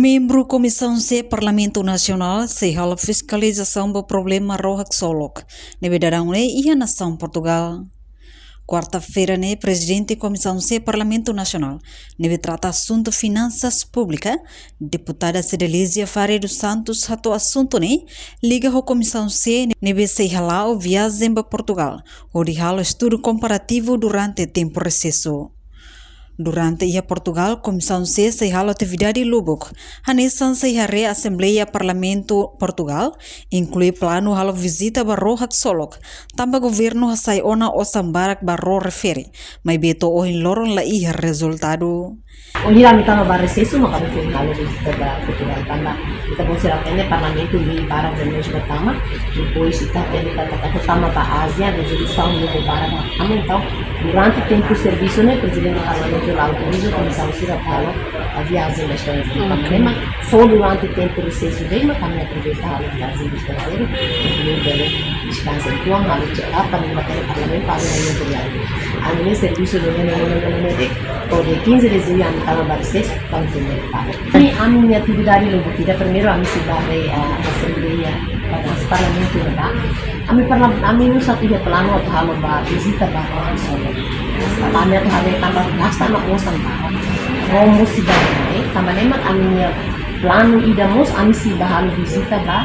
Membro Comissão C Parlamento Nacional se hal fiscalização do problema Rohac Solok, nebedarão e a nação Portugal. Quarta-feira, Presidente da Comissão C Parlamento Nacional, nebe trata assunto finanças públicas, deputada Cidelísia Faria dos Santos hato assunto liga a Comissão C nebe se halal viagem para Portugal, onde halo estudo comparativo durante tempo recesso. Durante a Portugal, Comissão C se halo atividade Lubuk, hanesan se hare Assembleia Parlamento Portugal, inclui plano halo visita para Rohac Solok, também governo hasai ona osambarak baro refere, mas beto ohin loron la resultado. Ogni anno estava a recesso, ma kami finale visita da Portugal tanda. Kita pun silakannya parlamento di para reuniões pertama, depois kita pertama para Ásia, resolução do para pertama. Então, durante o tempo de serviço, presidente do parlamento lá autoriza a comissão Sirapalo a viagem da estrangeira. Só durante o tempo de recesso dele, kami aproveitar a viagem do estrangeiro, incluindo dele descanso. Então, kami cepat kami makan parlamento kami reunião diária. Ano serviço do de 15 de julho kami estava a recesso, kami finale. A minha atividade no Bukida, primeiro a minha cidade a Assembleia para Parlamento na Ami no satu plano at halo ba visita ba ang solo. Kami at halo tambah gasta na usan ba. Romo si ba kamanemat aminya plano idamos ami si ba halo visita ba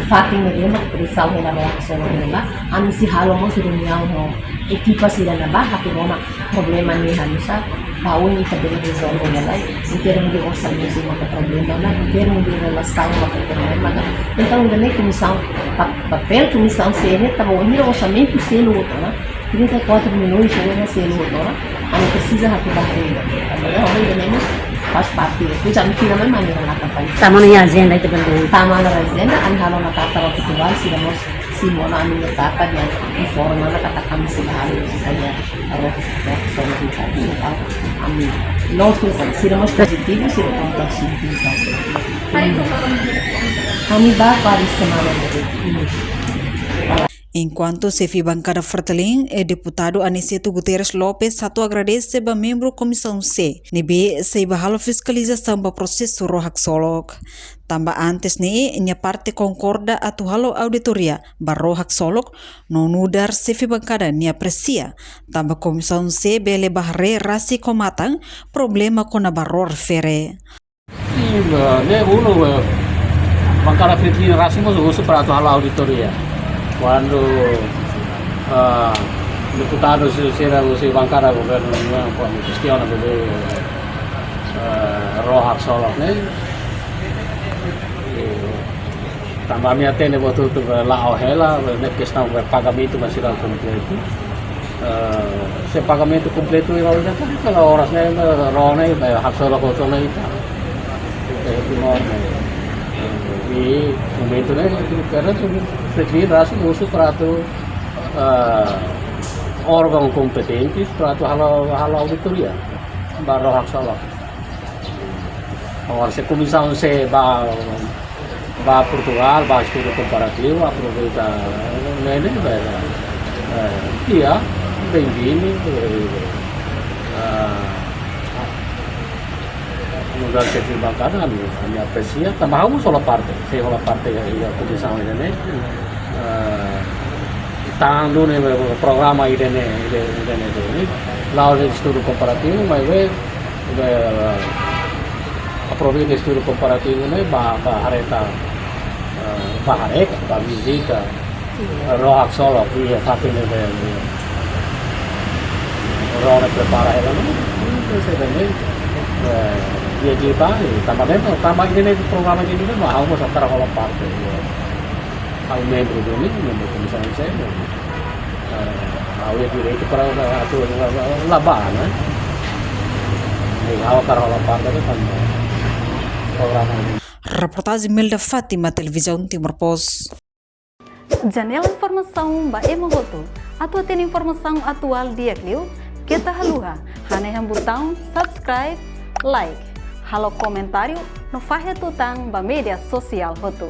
fating na rin magpurisaw na ba solo nila. Ami si halo mo si Runyaw mo ekipa sila na ba happy mo problema ni halusa bawin itabili resolve nila inteiro de orçamento uma problema na inteiro de relação uma problema na então ganhei comissão papel comissão CN tá bom o orçamento selo outra 34 milhões de selo outra a gente precisa rápido barreira agora ganhamos faz parte itu jam kira memang na kampanye tama na agenda itu penting tama na agenda ang halo na tata Portugal sila mo Simon amin na tata yan informa na katakam sila halo kaya aro so na sabi ito amin nós sila mo positivo sila mo positivo kami ba para semana Enquanto chefe bancada Fertelin, o deputado Aniceto Guterres Lopes hato agradece a membro Comissão C, nebe se bahalo fiscalização para processo Rohac Solok. Tambah antes nya parte concorda atu halo auditoria ba Rohac Solok, non udar chefe bancada nia aprecia. Tambah Comissão C bele bahre rasi komatang problema com a barror fere. Bancada Fertelin rasi mo uso para atu halo auditoria. Quando deputados se bancada governo quando questiona delle Rohac Solok também me atende waktu itu lá hela na questão do pagamento mas será completo se pagamento completo kalau orasnya Rohac Solok itu di momento karena Fertelin rasi usul para órgão competentes para halo auditoria ba Rohac Solok. Agora se comissão se ba Portugal ba estudo comparativo aproveita nele dia bem-vindo lugar chefe bancada kami aprecia tambah kamu sola parte da comissão ini tanto nih programa ini lalu estudo comparativo mas aproveita estudo comparativo nih hareta visita Rohac Solok iya tapi nih orang prepara ini dia kita tambah ini program ini mau secara kalau parte al membro misalnya saya ya direito para laban kalau parte itu kan program ini. Reportagem Melda Fátima, Televisão Timor Post. Janela informação ba emogoto atau tem informação atual dia kliu kita haluha hane botão subscribe like halo comentário no fahe tutang ba media sosial hotu.